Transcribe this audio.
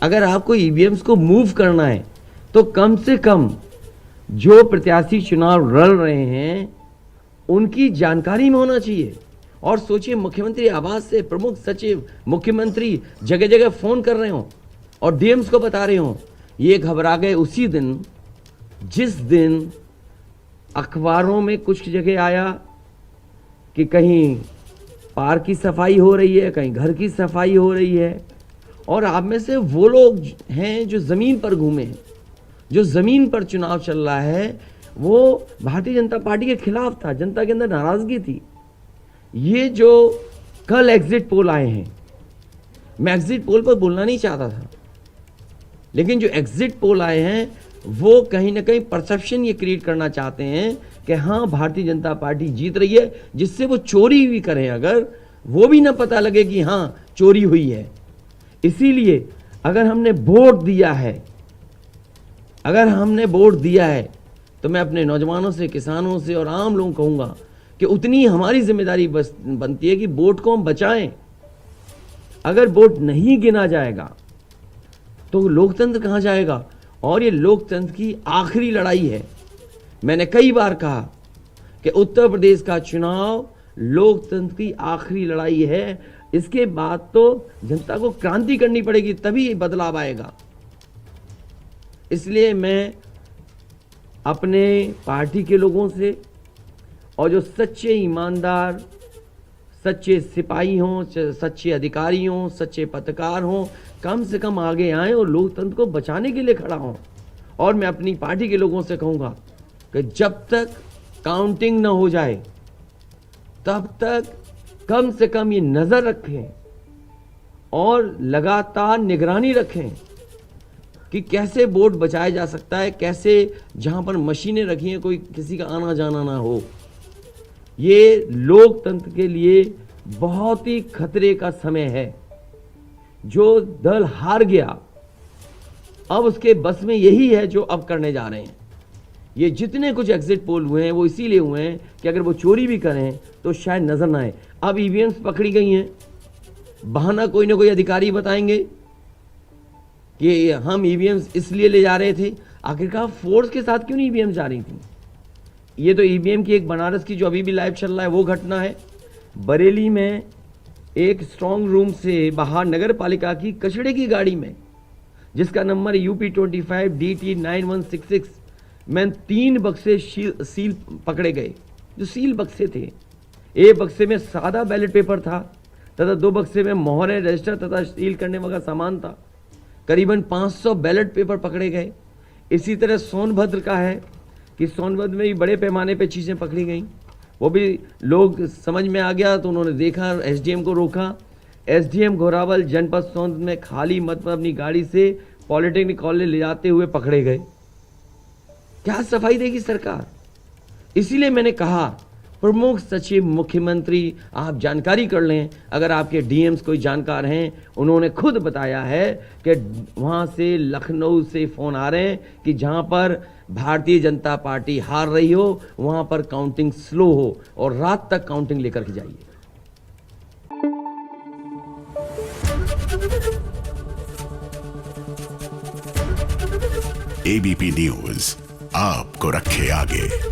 अगर आपको ईवीएम्स को मूव करना है तो कम से कम जो प्रत्याशी चुनाव लड़ रहे हैं उनकी जानकारी में होना चाहिए। और सोचिए, मुख्यमंत्री आवास से प्रमुख सचिव, मुख्यमंत्री जगह जगह फोन कर रहे हो और डीएम्स को बता रहे हो। ये घबरा गए उसी दिन जिस दिन अखबारों में कुछ जगह आया कि कहीं पार्क की सफाई हो रही है, कहीं घर की सफाई हो रही है। और आप में से वो लोग हैं जो ज़मीन पर घूमे हैं, जो ज़मीन पर चुनाव चल रहा है, वो भारतीय जनता पार्टी के खिलाफ था, जनता के अंदर नाराज़गी थी। ये जो कल एग्जिट पोल आए हैं, मैं एग्जिट पोल पर बोलना नहीं चाहता था, लेकिन जो एग्जिट पोल आए हैं वो कहीं ना कहीं परसेप्शन ये क्रिएट करना चाहते हैं कि हाँ भारतीय जनता पार्टी जीत रही है, जिससे वो चोरी भी करें अगर, वो भी ना पता लगे कि हाँ चोरी हुई है। इसीलिए अगर हमने वोट दिया है, तो मैं अपने नौजवानों से, किसानों से और आम लोगों को कहूँगा कि उतनी हमारी जिम्मेदारी बनती है कि वोट को हम बचाएं। अगर वोट नहीं गिना जाएगा तो लोकतंत्र कहाँ जाएगा? और ये लोकतंत्र की आखिरी लड़ाई है। मैंने कई बार कहा कि उत्तर प्रदेश का चुनाव लोकतंत्र की आखिरी लड़ाई है। इसके बाद तो जनता को क्रांति करनी पड़ेगी, तभी बदलाव आएगा। इसलिए मैं अपने पार्टी के लोगों से और जो सच्चे ईमानदार, सच्चे सिपाही हों, सच्चे अधिकारी हों, सच्चे पत्रकार हों, कम से कम आगे आएं और लोकतंत्र को बचाने के लिए खड़ा हों। और मैं अपनी पार्टी के लोगों से कहूँगा कि जब तक काउंटिंग ना हो जाए तब तक कम से कम ये नज़र रखें और लगातार निगरानी रखें कि कैसे वोट बचाया जा सकता है, कैसे जहाँ पर मशीनें रखी हैं कोई किसी का आना जाना ना हो। ये लोकतंत्र के लिए बहुत ही खतरे का समय है। जो दल हार गया, अब उसके बस में यही है जो अब करने जा रहे हैं। ये जितने कुछ एग्जिट पोल हुए हैं वो इसीलिए हुए हैं कि अगर वो चोरी भी करें तो शायद नजर ना आए। अब ईवीएम्स पकड़ी गई हैं, बहाना कोई ना कोई अधिकारी बताएंगे कि हम ईवीएम्स इसलिए ले जा रहे थे। आखिरकार फोर्स के साथ क्यों नहीं ईवीएम जा रही थी? ये तो ईवीएम की एक बनारस की जो अभी भी लाइव चल रहा है वो घटना है। बरेली में एक स्ट्रांग रूम से बाहर नगर पालिका की कचड़े की गाड़ी में, जिसका नंबर UP25 DT 9166 में 3 बक्से सील पकड़े गए। जो सील बक्से थे, एक बक्से में सादा बैलेट पेपर था तथा 2 बक्से में मोहरें, रजिस्टर तथा सील करने वाला सामान था। करीबन 500 बैलेट पेपर पकड़े गए। इसी तरह सोनभद्र का है कि सोनभद्र में भी बड़े पैमाने पे चीज़ें पकड़ी गई। वो भी लोग समझ में आ गया तो उन्होंने देखा, SDM को रोका। SDM घोरावल जनपद सोनभद्र में खाली मत पर अपनी गाड़ी से पॉलिटेक्निक कॉलेज ले जाते हुए पकड़े गए। क्या सफाई देगी सरकार? इसीलिए मैंने कहा प्रमुख सचिव, मुख्यमंत्री, आप जानकारी कर लें। अगर आपके DMs कोई जानकार हैं, उन्होंने खुद बताया है कि वहाँ से, लखनऊ से फ़ोन आ रहे हैं कि जहाँ पर भारतीय जनता पार्टी हार रही हो वहाँ पर काउंटिंग स्लो हो और रात तक काउंटिंग लेकर के जाइए। ABP न्यूज़ आपको रखे आगे।